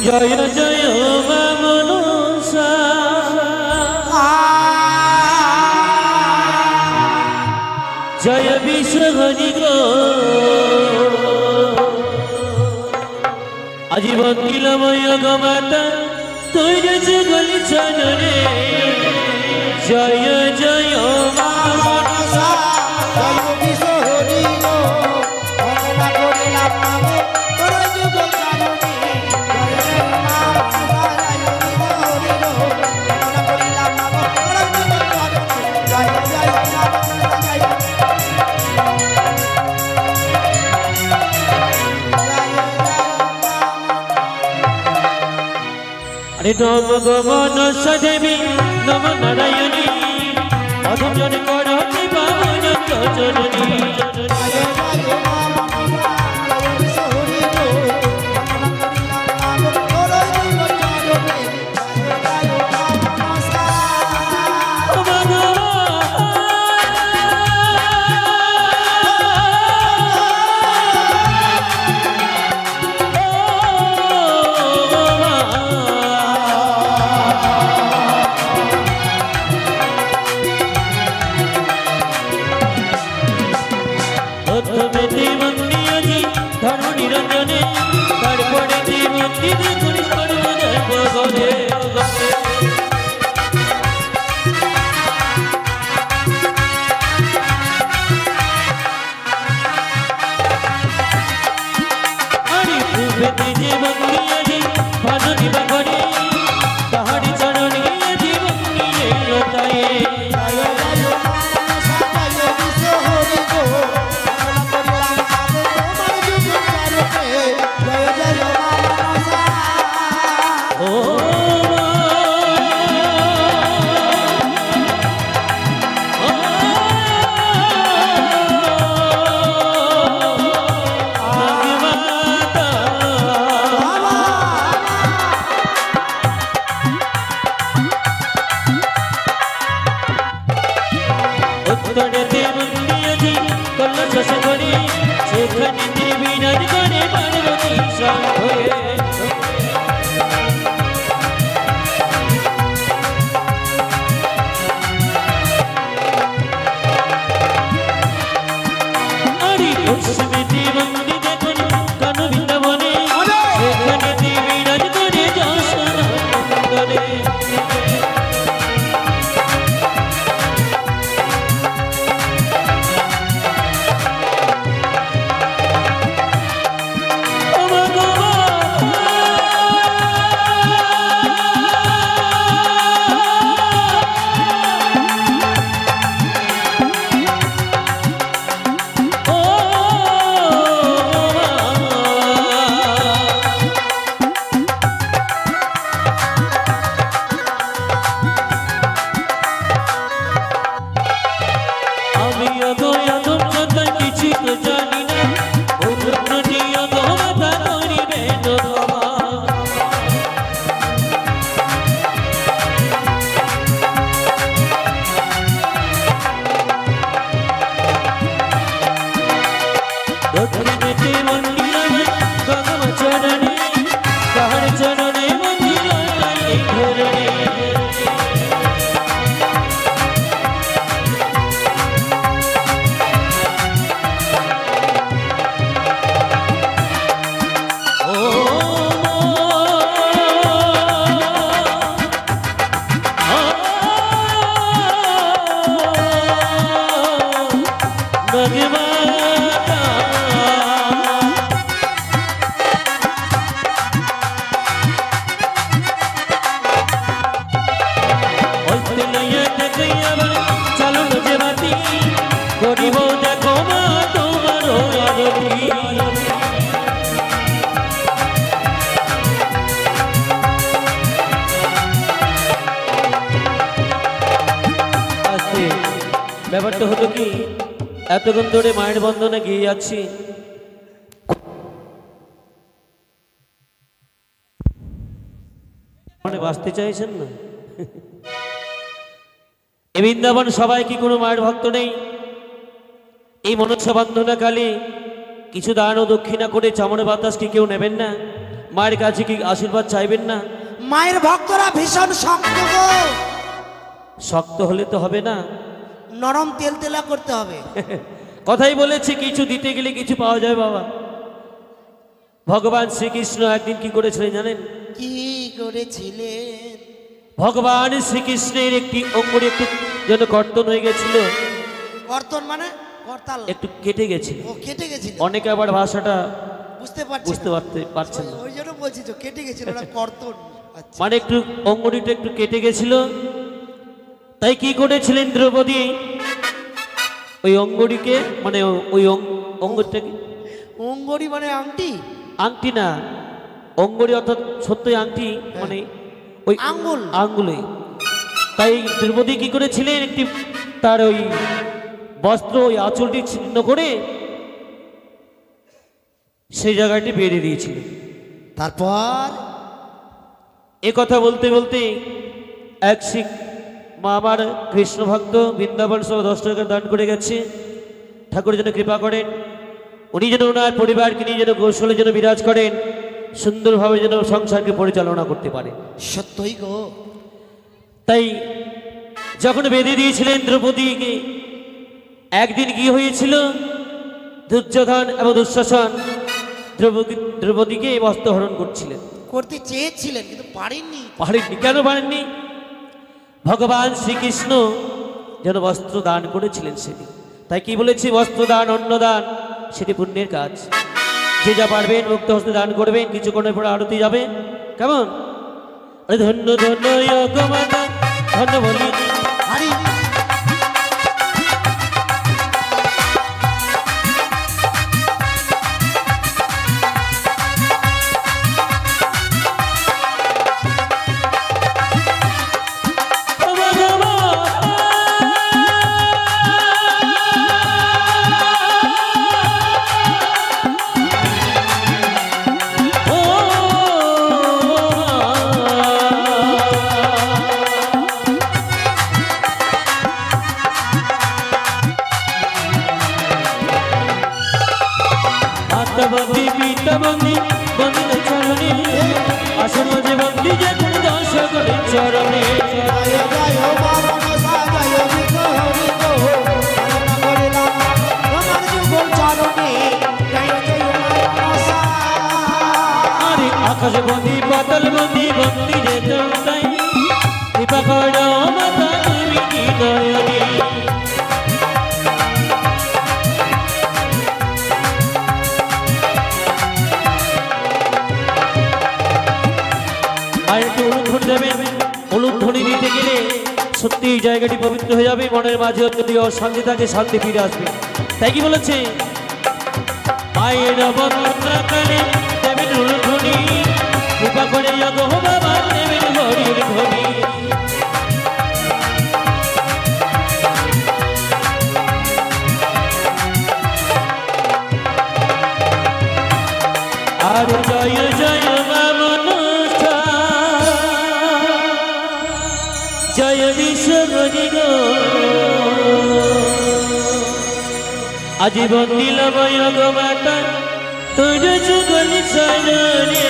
জয় জয় মা মনসা জয় বিশ্বহরি গো আজীবন নীলময় গো মাতা তুই যে গলি চরণে জয় জয় মা মনসা জয় বিশ্বহরি গো বন্দনা করিলাম মাগো তোর যুগল চরণে জয় জয় মা মনসা জয় বিশ্বহরি গো বন্দনা করিলাম মাগো তোর যুগল চরণে জয় জয় মা মনসা জয় अरे नम गो मनसा देवी नम नारायणी अधम करती पावन चरणी धर्म निरंजने तारपरे देवती देखुन सर्वधर्म गरे पूर्वे देवती अजी भाजनी बगरे ताहारी चरणी जीवनी लताए ব্যাপারটা হলো কি এতক্ষণ ধরে মায়ের বন্দনা গিয়ে যাচ্ছি মানে বাঁচতে চাইছেন না এই বৃন্দাবন সবাই কি কোনো মায়ের ভক্ত নেই এই মনসা বন্দনা কালে কিছু দান ও দক্ষিণা করে চামড়া বাতাস কি কেউ নেবেন না মায়ের কাছে কি আশীর্বাদ চাইবেন না? মায়ের ভক্তরা ভীষণ শক্ত গো, শক্ত হলে তো হবে না, নরম তেলতেলা করতে হবে। কথাই বলেছি কিছু দিতে গেলে কিছু পাওয়া যায় বাবা। ভগবান শ্রীকৃষ্ণ একদিন কি করেছিলেন জানেন? কি করেছিলেন? ভগবান শ্রীকৃষ্ণের একটি অঙ্গুলি একটু যেন কর্তন হয়ে গেছিল। কর্তন মানে করতাল? একটু কেটে গেছিল। ও কেটে গেছিল। অনেকে আবার ভাষাটা বুঝতে পারছেন না। ওই জন্য বলছি তো কেটে গেছিল, ওটা কর্তন। আচ্ছা। মানে একটু অঙ্গুলিটা একটু কেটে গেছিল, তাই কি করেছিলেন দ্রৌপদী? ওই অঙ্গুলিকে মানে ওই অঙ্গুরটাকে, অঙ্গরি মানে আংটি? আংটি না, অঙ্গুরি অর্থাৎ সত্যই আংটি মানে ওই আঙ্গুল, আঙ্গুলে। তাই দ্রৌপদী কি করেছিলেন, একটি তার ওই বস্ত্র ওই আঁচলটি ছিন্ন করে সেই জায়গাটি বেরিয়ে দিয়েছিলেন। তারপর এ কথা বলতে বলতে এক শিখ মা আমার কৃষ্ণ ভক্ত বৃন্দাবন সহ 10 টাকা দান করে গেছে। ঠাকুর যেন কৃপা করেন, উনি যেন ওনার পরিবারকে নিয়ে যেন কৌশলে যেন বিরাজ করেন, সুন্দরভাবে যেন সংসারকে পরিচালনা করতে পারে। সত্যই গো। তাই যখন বেঁধে দিয়েছিলেন দ্রৌপদীকে, একদিন কি হয়েছিল, দুর্যোধন এবং দুঃশাসন দ্রৌপদীকে বস্ত্রহরণ করছিলেন। করতে চেয়েছিলেন কিন্তু পারেননি। পারেননি, কেন পারেননি? ভগবান শ্রীকৃষ্ণ যেন বস্ত্র দান করেছিলেন সেদিন। তাই কি বলেছি, বস্ত্রদান অন্নদান সেটি পুণ্যের কাজ। যে যা পারবেন মুক্ত হস্তে দান করবেন। কিছুক্ষণের পরে আরতি যাবে, কেমন? আরে ধন্য ধন্য মাতা, ধন্য বলি আরে বন্দি পিতা বন্দি বন্দির চরণে, আসন যে বন্দি যে দশ করে চরণে। আরে আকাশ বন্দি পাতাল বন্দি বন্দি যে তাই কৃপা করো মাতা তুমি কি দয়ালি। আর একটু অনুধ্বনি দেবেন। অনুধ্বনি দিতে গেলে সত্যি এই জায়গাটি পবিত্র হয়ে যাবে, মনের মাঝে যদি অশান্তি থাকে শান্তি ফিরে আসবে। তাই কি বলেছে, আয়ের বন্দনাকালে দেবেন অনুধ্বনি, কৃপা করে বাবা দেবেন হরির ধ্বনি। আর জয় জয় জয় বিশ্বরি গো, আজীবন নীলময় গো মাতা তোর যুগল চরণে।